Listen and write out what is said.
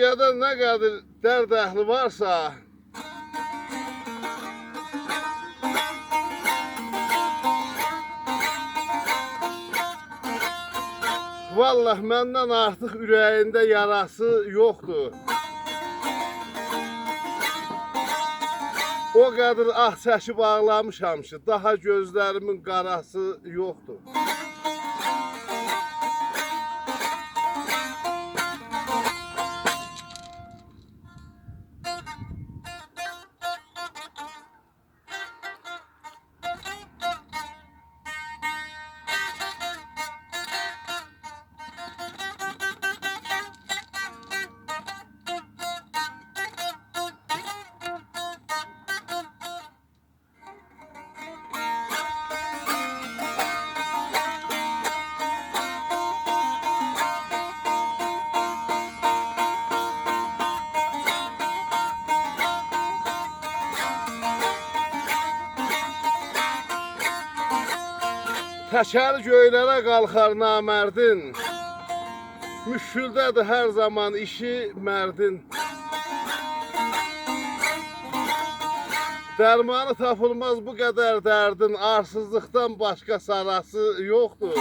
Dünyada nə qədər dərd əhli varsa, vallah məndən artıq ürəyində yarası yoxdur. O qədər ah çəkib ağlamışam ki, daha gözlərimin qarası yoxdur. Təkəri göylərə qalxar namərdin, müşküldədir hər zaman işi mərdin. Dərmanı tapılmaz bu qədər dərdin, arsızlıqdan başqa sarası yoxdur.